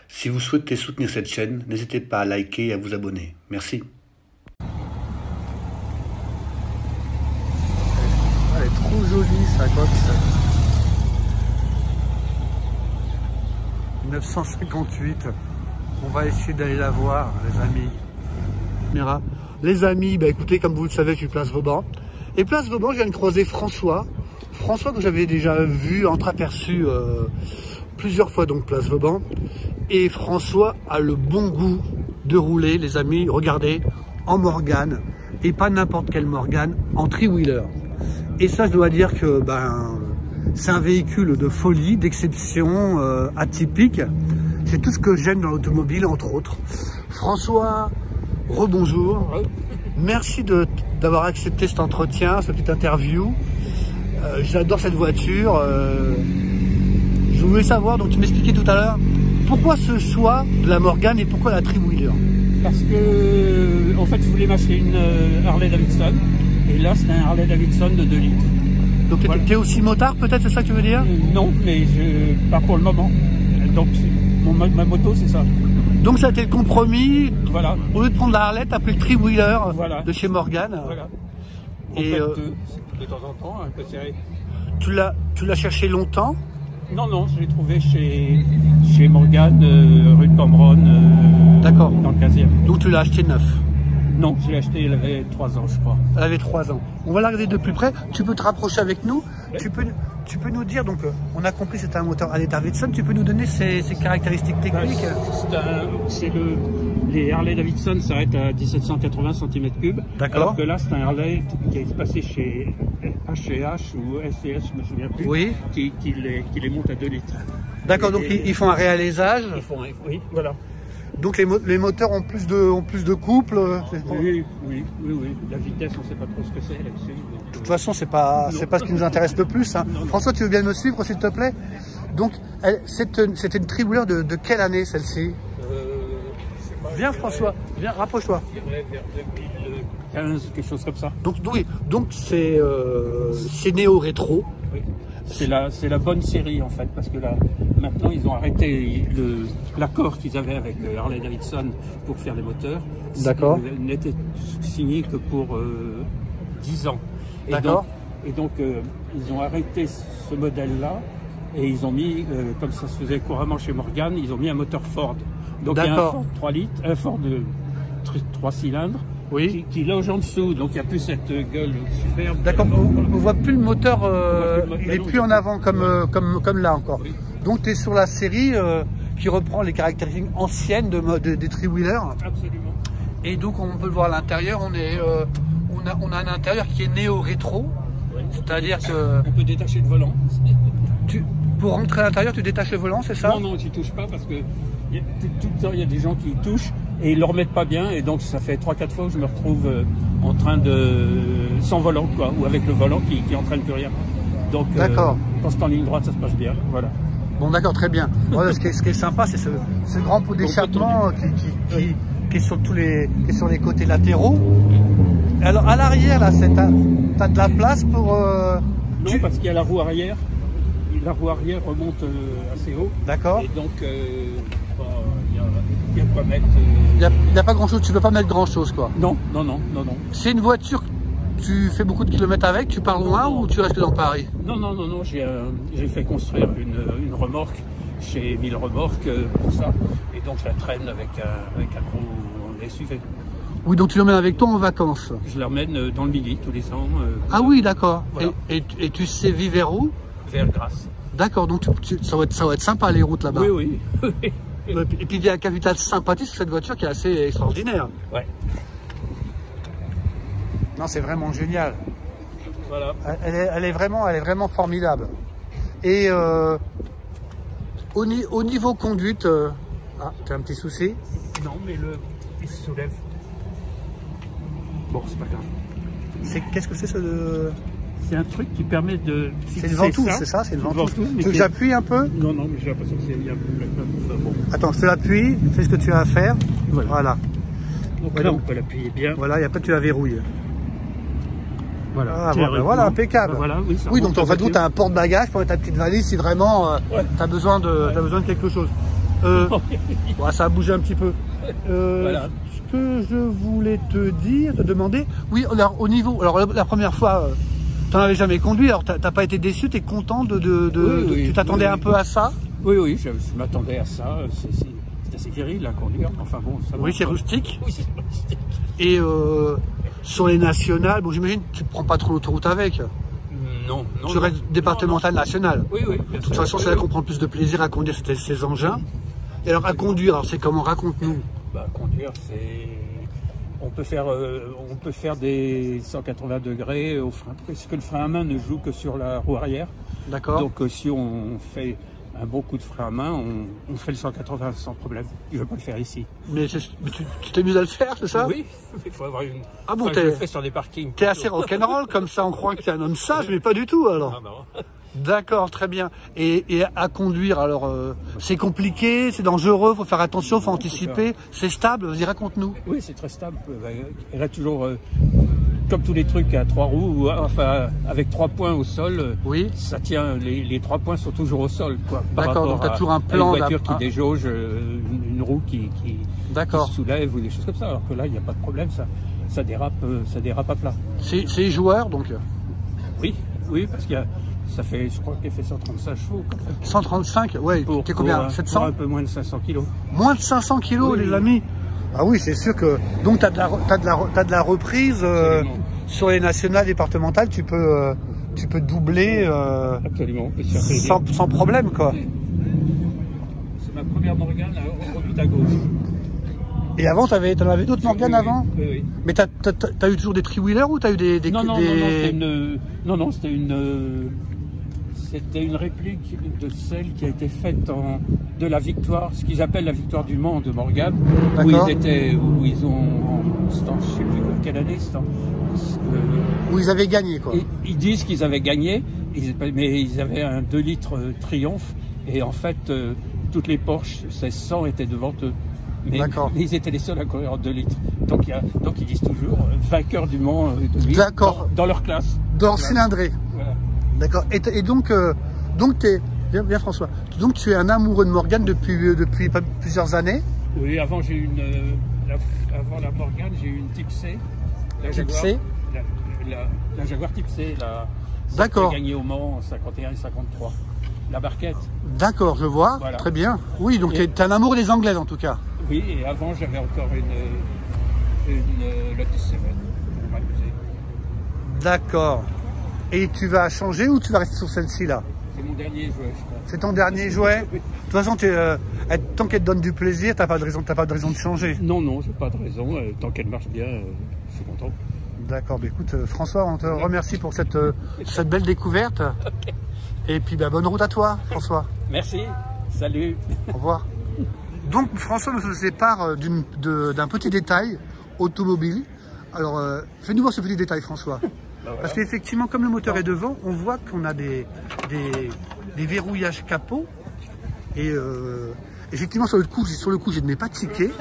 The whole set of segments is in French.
Si vous souhaitez soutenir cette chaîne, n'hésitez pas à liker et à vous abonner. Merci. Elle est trop jolie sa coque. 1958. On va essayer d'aller la voir, les amis. Les amis, bah écoutez, comme vous le savez, je suis Place Vauban. Et Place Vauban, je viens de croiser François. François que j'avais déjà vu, entreaperçu plusieurs fois, donc Place Vauban. Et François a le bon goût de rouler, les amis. Regardez, en Morgane. Et pas n'importe quelle Morgane, en three-wheeler. Et ça, je dois dire que c'est un véhicule de folie, d'exception, atypique. C'est tout ce que j'aime dans l'automobile, entre autres. François, rebonjour. Merci d'avoir accepté cet entretien, cette petite interview. J'adore cette voiture. Je voulais savoir, donc tu m'expliquais tout à l'heure, pourquoi ce choix de la Morgane et pourquoi la three-wheeler? Parce que, en fait, je voulais m'acheter une Harley Davidson. Et là, c'est un Harley Davidson de 2 litres. Donc tu es aussi motard, peut-être, c'est ça que tu veux dire? Non, mais pas pour le moment. Donc, ma moto, c'est ça. Donc ça a été le compromis. Voilà. Au lieu de prendre la Harley, t'as pris le three-wheeler de chez Morgane. Voilà. Et de temps en temps, un peu serré. Tu l'as cherché longtemps? Non, je l'ai trouvé chez Morgane, rue de Cambronne, d'accord, dans le 15e. Donc tu l'as acheté neuf? Non, je l'ai acheté, elle avait 3 ans, je crois. Elle avait 3 ans. On va la regarder de plus près. Tu peux te rapprocher avec nous. Oui. Tu peux nous dire, donc on a compris c'est un moteur Harley Davidson, tu peux nous donner ses caractéristiques techniques? Les Harley Davidson s'arrêtent à 1780 cm3. D'accord. Alors que là, c'est un Harley qui est passé chez H&H ou SCS, je me souviens plus. Oui. Qui les monte à 2 litres. D'accord, donc ils font un réalisage. Oui, voilà. Donc les moteurs ont plus de couple. Oui. La vitesse, on ne sait pas trop ce que c'est là-dessus. De toute façon, c'est pas ce qui nous intéresse le plus. Hein. Non. François, tu veux bien me suivre, s'il te plaît? Donc, c'était une three-wheeler de quelle année, celle-ci? Viens, François, viens, rapproche-toi. Vers 2015, quelque chose comme ça. Donc c'est néo-rétro. Oui. C'est la bonne série en fait, parce que là, maintenant ils ont arrêté l'accord qu'ils avaient avec Harley Davidson pour faire les moteurs. D'accord. N'était signé que pour 10 ans. D'accord. Et donc ils ont arrêté ce modèle-là et ils ont mis, comme ça se faisait couramment chez Morgane, ils ont mis un moteur Ford. Donc il y a un Ford 3 litres, un Ford de 3 cylindres. Oui. Qui loge en dessous, donc il n'y a plus cette gueule superbe. D'accord, on ne voit plus le moteur, il n'est plus en avant comme là encore. Oui. Donc tu es sur la série qui reprend les caractéristiques anciennes des three-wheelers. Absolument. Et donc on peut le voir à l'intérieur, on a un intérieur qui est néo-rétro, oui. C'est-à-dire que... On peut détacher le volant. Pour rentrer à l'intérieur, tu détaches le volant, c'est ça? Non, tu ne touches pas parce que tout le temps il y a des gens qui y touchent. Et ils ne le remettent pas bien, et donc ça fait 3-4 fois que je me retrouve en train sans volant, quoi, ou avec le volant qui entraîne plus rien. Donc quand c'est en ligne droite, ça se passe bien. Voilà. Bon, d'accord, très bien. Voilà, ce qui est sympa, c'est ce grand pot d'échappement qui est sur les côtés latéraux. Alors à l'arrière, là, t'as de la place pour. Non, parce qu'il y a la roue arrière. La roue arrière remonte assez haut. D'accord. Et donc il y a quoi mettre. Il n'y a pas grand chose, tu ne peux pas mettre grand chose quoi. Non. C'est une voiture, tu fais beaucoup de kilomètres avec, tu pars loin ou tu restes dans Paris? Non, j'ai fait construire une remorque chez Mille Remorques pour ça. Et donc je la traîne avec un gros SUV. Oui, donc tu l'emmènes avec toi en vacances? Je l'emmène dans le Midi tous les ans. Ah oui, d'accord. Voilà. Et tu sais vivre vers où? Vers Grasse. D'accord, donc ça va être sympa les routes là-bas. Oui. Et puis il y a un capital sympathie sur cette voiture qui est assez extraordinaire. Ouais. Non, c'est vraiment génial. Voilà. Elle est vraiment formidable. Et au niveau conduite, tu as un petit souci? Non, mais il se soulève. Bon, c'est pas grave. Qu'est-ce que c'est ce... C'est un truc qui permet de... C'est une ventouse, c'est ça? C'est une ventouse. Tu veux que j'appuie un peu? Non, mais j'ai l'impression que c'est un peu... Bon. Attends, je te l'appuie, fais ce que tu as à faire. Voilà. Donc là, on peut l'appuyer bien. Voilà, et après tu la verrouilles. Voilà, voilà, impeccable. Voilà, donc en fait, tu as un porte-bagages pour mettre ta petite valise si vraiment tu as besoin de quelque chose. Bon, ça a bougé un petit peu. Voilà. Ce que je voulais te dire, te demander, oui, alors au niveau, alors la première fois, t'en avais jamais conduit, alors t'as pas été déçu, t'es content Oui, tu t'attendais un peu à ça? Oui, je m'attendais à ça. C'est assez viril à conduire. Enfin bon, ça va. Oui, c'est rustique. Oui, c'est rustique. Et sur les nationales, bon, j'imagine que tu ne prends pas trop l'autoroute avec. Non. Tu restes départemental national. Oui. De toute façon, c'est là qu'on prend le plus de plaisir à conduire ces engins. Et alors, à conduire, alors c'est comment? Raconte-nous. Conduire, c'est... On peut faire des 180 degrés au frein. Parce que le frein à main ne joue que sur la roue arrière. D'accord. Donc si on fait un bon coup de frein à main, on fait le 180 sans problème. Je ne veux pas le faire ici. Mais tu t'amuses à le faire, c'est ça? Oui, il faut avoir une... Ah bon, je le fais sur des parkings. T'es assez rock'n'roll comme ça, on croit que t'es un homme sage, mais pas du tout alors. Ah non. D'accord, très bien. Et à conduire, alors c'est compliqué, c'est dangereux, faut faire attention, faut anticiper, c'est stable, vas-y raconte-nous. Oui, c'est très stable. Elle a toujours, comme tous les trucs à 3 roues, enfin avec 3 points au sol, oui. Ça tient, les 3 points sont toujours au sol. D'accord, donc tu as toujours un plan. Une voiture qui déjauge, une roue qui se soulève ou des choses comme ça, alors que là, il n'y a pas de problème, ça dérape à plat. C'est joueur donc? Oui, parce qu'il y a... Ça fait, je crois qu'elle fait 135 chevaux. 135, ouais, t'es combien? 700? Un peu moins de 500 kilos. Moins de 500 kilos, les amis. Ah oui, c'est sûr que... Donc t'as de la reprise sur les nationales départementales, tu peux doubler absolument, sans problème, quoi. C'est ma première Morgane au but à gauche. Et avant, t'en avais d'autres Morgane avant? Oui. Mais t'as eu toujours des three-wheelers ou t'as eu des... Non, c'était une réplique de celle qui a été faite de la victoire, ce qu'ils appellent la victoire du Mans de Morgane, où ils ont, je sais plus quelle année, où ils avaient gagné, quoi. Ils disent qu'ils avaient gagné, mais ils avaient un 2 litres Triomphe, et en fait, toutes les Porsche 1600 étaient devant eux. Mais ils étaient les seuls à courir en 2 litres. Donc ils disent toujours vainqueur du Mans dans leur classe. Dans leur cylindrée. Voilà. D'accord. Et donc bien François. Donc tu es un amoureux de Morgane depuis plusieurs années? Oui, avant avant la Morgane, j'ai eu une Type C. La Jaguar. La Jaguar Type C. D'accord. Qui a gagné au Mans en 51 et 53. La barquette. D'accord, je vois. Voilà. Très bien. Oui, donc tu es un amoureux des Anglaises en tout cas. Oui, et avant j'avais encore une Lotus 7 pour m'amuser. D'accord. Et tu vas changer ou tu vas rester sur celle-ci là? C'est mon dernier jouet, je crois. C'est ton dernier jouet? Oui. De toute façon, tant qu'elle te donne du plaisir, t'as pas de raison de changer. Non, j'ai pas de raison. Tant qu'elle marche bien, je suis content. D'accord, bah écoute François, on te remercie pour cette belle découverte. Okay. Et puis bonne route à toi, François. Merci, salut. Au revoir. Donc François nous sépare d'un petit détail automobile. Alors fais-nous voir ce petit détail, François. Voilà. Parce qu'effectivement, comme le moteur est devant, on voit qu'on a des verrouillages capot. Et effectivement, sur le coup, je ne mets pas de ticket.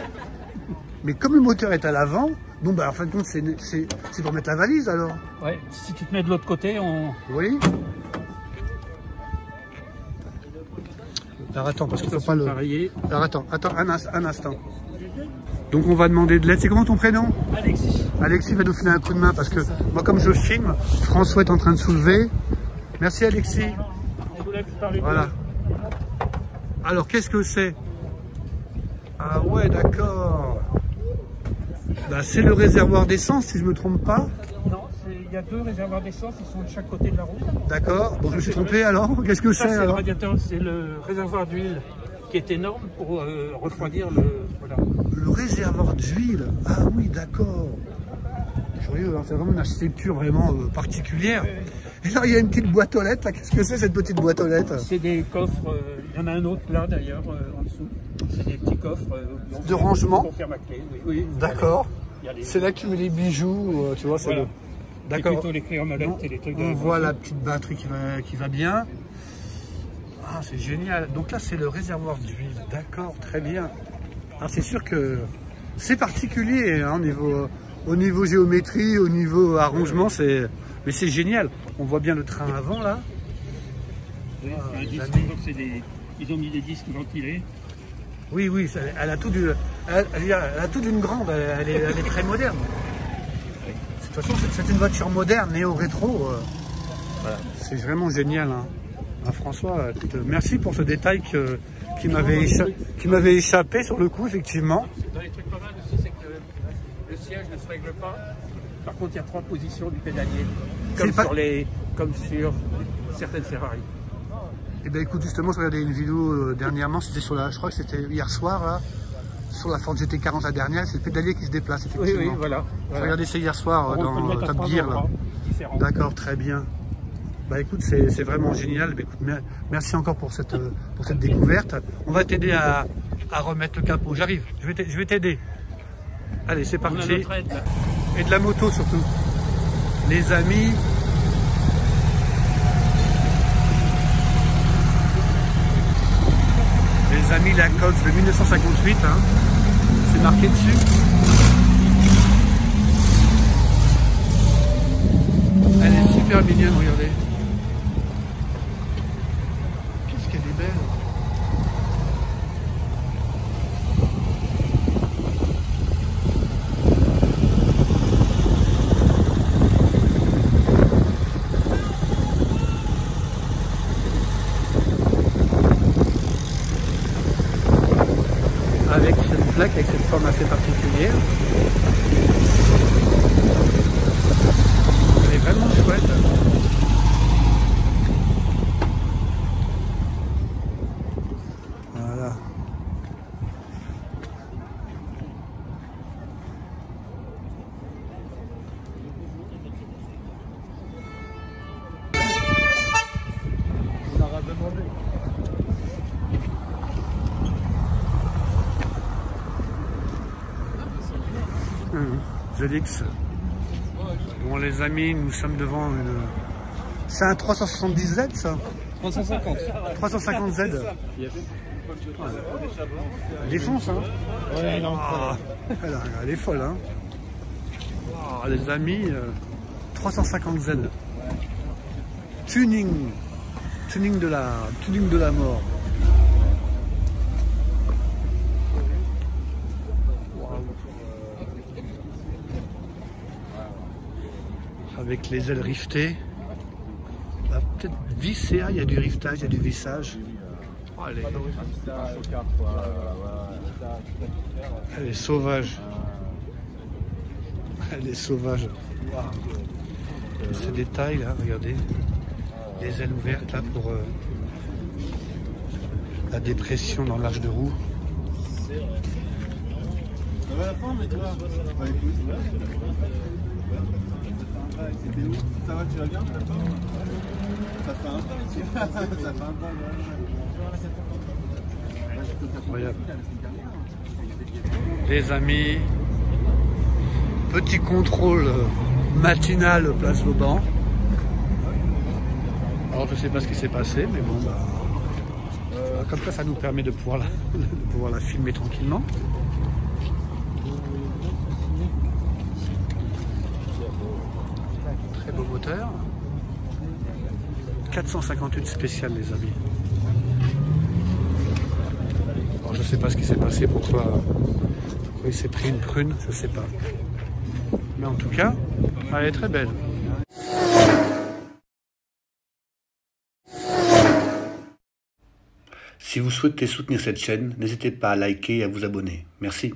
Mais comme le moteur est à l'avant, bon en fin de compte, c'est pour mettre la valise alors. Ouais, si tu te mets de l'autre côté, Oui. Alors attends, parce qu'il ne faut pas le... Alors attends, un instant. Donc on va demander de l'aide. C'est comment ton prénom? Alexis. Alexis va nous filer un coup de main parce que moi comme je filme, François est en train de soulever. Merci Alexis. Voilà. Alors qu'est-ce que c'est? Ah ouais, d'accord. C'est le réservoir d'essence si je ne me trompe pas. Non, il y a 2 réservoirs d'essence, ils sont de chaque côté de la route. D'accord, bon je me suis trompé alors. Qu'est-ce que c'est alors? C'est le réservoir d'huile qui est énorme pour refroidir le... Voilà. Le réservoir d'huile? Ah oui, d'accord. Curieux, hein, c'est vraiment une architecture vraiment particulière. Et là, il y a une petite boîte aux lettres. Qu'est-ce que c'est cette petite boîte aux lettres? C'est des coffres, il y en a un autre là d'ailleurs en dessous. C'est des petits coffres de rangement. Pour faire ma clé, oui. D'accord. C'est là que tu mets les bijoux, tu vois. Voilà. D'accord. Plutôt les clés en mallette et les trucs de... On voit la petite batterie qui va bien. Ah, c'est génial. Donc là, c'est le réservoir d'huile. D'accord, très bien. Alors c'est sûr que c'est particulier hein, au niveau géométrie, au niveau arrangement, mais c'est génial. On voit bien le train avant là. Oui, ils ont mis des disques ventilés. Oui, oui, elle a tout d'une grande, elle est très moderne. De toute façon, c'est une voiture moderne, néo-rétro. Voilà. C'est vraiment génial. Hein. Ah, François, écoute, merci pour ce détail qui m'avait échappé sur le coup, effectivement. Dans les trucs pas mal aussi, c'est que le siège ne se règle pas. Par contre, il y a 3 positions du pédalier, comme sur certaines Ferrari. Eh bien écoute, justement, je regardais une vidéo dernièrement, c'était je crois que c'était hier soir, là, sur la Ford GT40 la dernière, c'est le pédalier qui se déplace, effectivement. Oui, voilà. J'ai regardé ça hier soir dans Top Gear, là. D'accord, très bien. Bah écoute, c'est vraiment génial. Bah, écoute, merci encore pour cette découverte. On va t'aider à remettre le capot. J'arrive, je vais t'aider. Allez, c'est parti. Et de la moto surtout. Les amis. Les amis, la Cox de 1958, hein. C'est marqué dessus. Elle est super mignonne, regardez. Qu'est-ce qu'elle est belle. Avec cette plaque, avec cette forme assez particulière. Elle est vraiment chouette. Voilà. On aura demandé. ZX. Bon les amis, nous sommes devant une... C'est un 370Z ça? 350. 350Z. Yes. Elle défonce hein. Ouais, non. Elle est folle hein. Oh, les amis, 350Z. Tuning de la mort. Avec les ailes riftées. Peut-être vissé, il y a du riftage, il y a du vissage. Oh, elle est sauvage. Elle est sauvage. Wow. Ces détails là, regardez. Les ailes ouvertes là pour la dépression dans l'arche de roue. Ça va, tu vas bien? Ça fait un temps ici. Ça fait un temps. Incroyable. Les amis, petit contrôle matinal place Vauban. Alors je sais pas ce qui s'est passé, mais bon bah, comme ça nous permet de pouvoir la filmer tranquillement. Très beau moteur. 458 spécial les amis. Alors, je sais pas ce qui s'est passé, pourquoi il s'est pris une prune, je sais pas. Mais en tout cas, elle est très belle. Si vous souhaitez soutenir cette chaîne, n'hésitez pas à liker et à vous abonner. Merci.